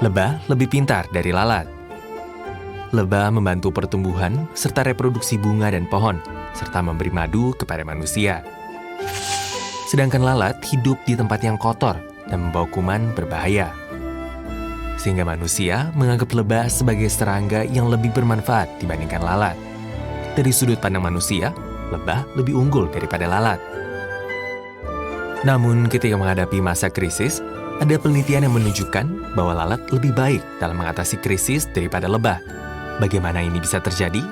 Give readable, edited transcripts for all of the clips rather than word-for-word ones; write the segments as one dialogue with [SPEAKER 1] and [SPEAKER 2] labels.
[SPEAKER 1] Lebah lebih pintar dari lalat. Lebah membantu pertumbuhan serta reproduksi bunga dan pohon, serta memberi madu kepada manusia. Sedangkan lalat hidup di tempat yang kotor dan membawa kuman berbahaya. Sehingga manusia menganggap lebah sebagai serangga yang lebih bermanfaat dibandingkan lalat. Dari sudut pandang manusia, lebah lebih unggul daripada lalat. Namun ketika menghadapi masa krisis, ada penelitian yang menunjukkan bahwa lalat lebih baik dalam mengatasi krisis daripada lebah. Bagaimana ini bisa terjadi?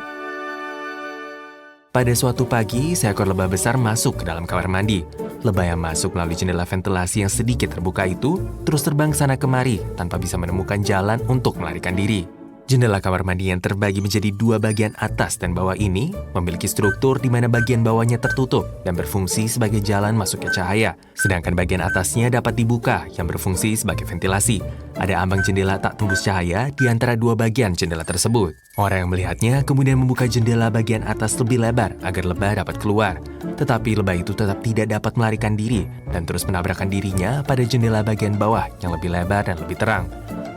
[SPEAKER 1] Pada suatu pagi, seekor lebah besar masuk ke dalam kamar mandi. Lebah yang masuk melalui jendela ventilasi yang sedikit terbuka itu terus terbang sana kemari tanpa bisa menemukan jalan untuk melarikan diri. Jendela kamar mandi yang terbagi menjadi dua bagian atas dan bawah ini memiliki struktur di mana bagian bawahnya tertutup dan berfungsi sebagai jalan masuknya cahaya, sedangkan bagian atasnya dapat dibuka yang berfungsi sebagai ventilasi. Ada ambang jendela tak tembus cahaya di antara dua bagian jendela tersebut. Orang yang melihatnya kemudian membuka jendela bagian atas lebih lebar agar lebah dapat keluar. Tetapi lebah itu tetap tidak dapat melarikan diri dan terus menabrakkan dirinya pada jendela bagian bawah yang lebih lebar dan lebih terang.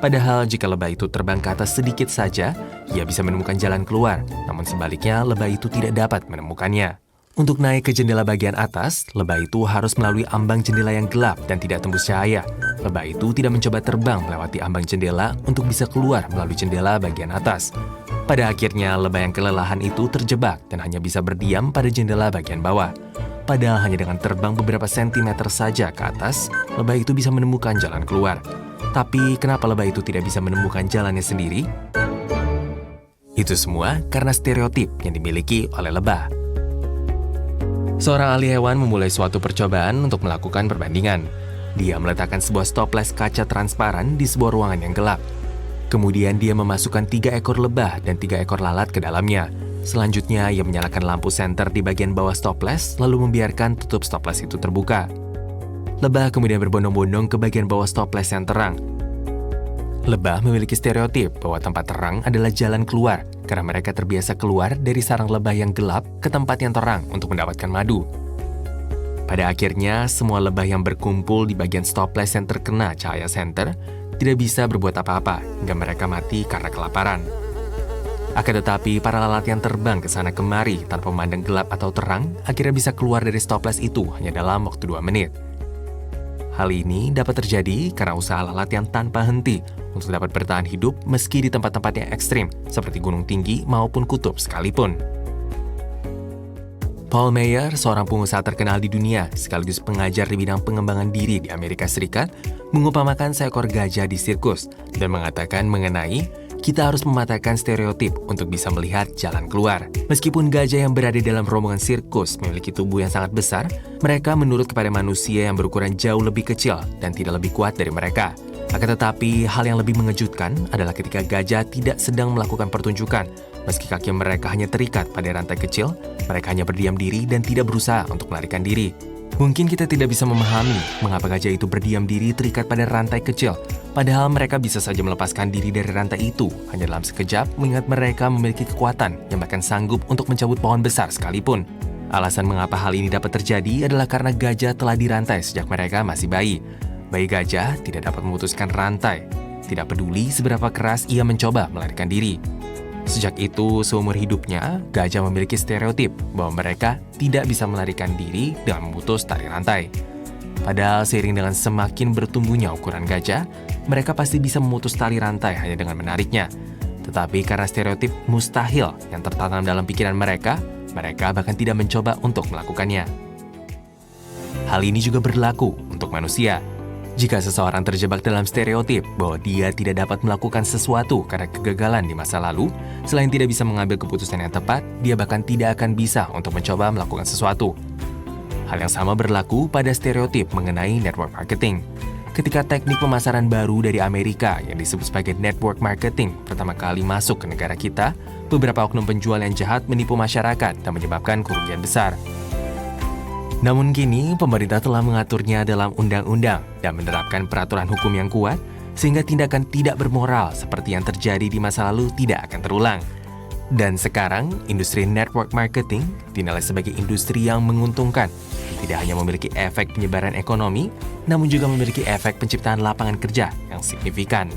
[SPEAKER 1] Padahal jika lebah itu terbang ke atas sedikit saja, ia bisa menemukan jalan keluar. Namun sebaliknya, lebah itu tidak dapat menemukannya. Untuk naik ke jendela bagian atas, lebah itu harus melalui ambang jendela yang gelap dan tidak tembus cahaya. Lebah itu tidak mencoba terbang melewati ambang jendela untuk bisa keluar melalui jendela bagian atas. Pada akhirnya, lebah yang kelelahan itu terjebak dan hanya bisa berdiam pada jendela bagian bawah. Padahal hanya dengan terbang beberapa sentimeter saja ke atas, lebah itu bisa menemukan jalan keluar. Tapi kenapa lebah itu tidak bisa menemukan jalannya sendiri? Itu semua karena stereotip yang dimiliki oleh lebah. Seorang ahli hewan memulai suatu percobaan untuk melakukan perbandingan. Dia meletakkan sebuah stoples kaca transparan di sebuah ruangan yang gelap. Kemudian dia memasukkan 3 ekor lebah dan 3 ekor lalat ke dalamnya. Selanjutnya ia menyalakan lampu senter di bagian bawah stoples lalu membiarkan tutup stoples itu terbuka. Lebah kemudian berbondong-bondong ke bagian bawah stoples yang terang. Lebah memiliki stereotip bahwa tempat terang adalah jalan keluar karena mereka terbiasa keluar dari sarang lebah yang gelap ke tempat yang terang untuk mendapatkan madu. Pada akhirnya, semua lebah yang berkumpul di bagian stoples yang terkena cahaya senter tidak bisa berbuat apa-apa hingga mereka mati karena kelaparan. Akan tetapi, para lalat yang terbang ke sana kemari tanpa memandang gelap atau terang akhirnya bisa keluar dari stoples itu hanya dalam waktu 2 menit. Hal ini dapat terjadi karena usaha lalat yang tanpa henti untuk dapat bertahan hidup meski di tempat-tempat yang ekstrim seperti gunung tinggi maupun kutub sekalipun. Paul Meyer, seorang pengusaha terkenal di dunia sekaligus pengajar di bidang pengembangan diri di Amerika Serikat, mengupamakan seekor gajah di sirkus dan mengatakan mengenai kita harus mematahkan stereotip untuk bisa melihat jalan keluar. Meskipun gajah yang berada dalam rombongan sirkus memiliki tubuh yang sangat besar, mereka menurut kepada manusia yang berukuran jauh lebih kecil dan tidak lebih kuat dari mereka. Akan tetapi, hal yang lebih mengejutkan adalah ketika gajah tidak sedang melakukan pertunjukan. Meski kaki mereka hanya terikat pada rantai kecil, mereka hanya berdiam diri dan tidak berusaha untuk melarikan diri. Mungkin kita tidak bisa memahami mengapa gajah itu berdiam diri terikat pada rantai kecil, padahal mereka bisa saja melepaskan diri dari rantai itu hanya dalam sekejap mengingat mereka memiliki kekuatan yang bahkan sanggup untuk mencabut pohon besar sekalipun. Alasan mengapa hal ini dapat terjadi adalah karena gajah telah dirantai sejak mereka masih bayi. Bayi gajah tidak dapat memutuskan rantai, tidak peduli seberapa keras ia mencoba melarikan diri. Sejak itu, seumur hidupnya, gajah memiliki stereotip bahwa mereka tidak bisa melarikan diri dengan memutus tali rantai. Padahal seiring dengan semakin bertumbuhnya ukuran gajah, mereka pasti bisa memutus tali rantai hanya dengan menariknya. Tetapi karena stereotip mustahil yang tertanam dalam pikiran mereka bahkan tidak mencoba untuk melakukannya. Hal ini juga berlaku untuk manusia. Jika seseorang terjebak dalam stereotip bahwa dia tidak dapat melakukan sesuatu karena kegagalan di masa lalu, selain tidak bisa mengambil keputusan yang tepat, dia bahkan tidak akan bisa untuk mencoba melakukan sesuatu. Hal yang sama berlaku pada stereotip mengenai network marketing. Ketika teknik pemasaran baru dari Amerika yang disebut sebagai network marketing pertama kali masuk ke negara kita, beberapa oknum penjual yang jahat menipu masyarakat dan menyebabkan kerugian besar. Namun kini, pemerintah telah mengaturnya dalam undang-undang dan menerapkan peraturan hukum yang kuat, sehingga tindakan tidak bermoral seperti yang terjadi di masa lalu tidak akan terulang. Dan sekarang, industri network marketing dinilai sebagai industri yang menguntungkan. Tidak hanya memiliki efek penyebaran ekonomi, namun juga memiliki efek penciptaan lapangan kerja yang signifikan.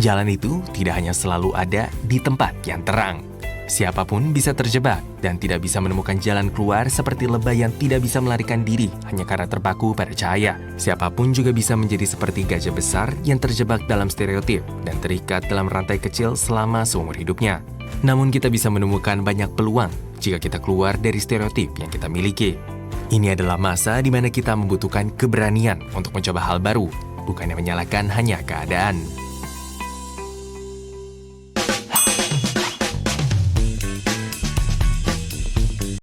[SPEAKER 1] Jalan itu tidak hanya selalu ada di tempat yang terang. Siapapun bisa terjebak dan tidak bisa menemukan jalan keluar seperti lebah yang tidak bisa melarikan diri hanya karena terpaku pada cahaya. Siapapun juga bisa menjadi seperti gajah besar yang terjebak dalam stereotip dan terikat dalam rantai kecil selama seumur hidupnya. Namun kita bisa menemukan banyak peluang jika kita keluar dari stereotip yang kita miliki. Ini adalah masa di mana kita membutuhkan keberanian untuk mencoba hal baru, bukannya menyalahkan hanya keadaan.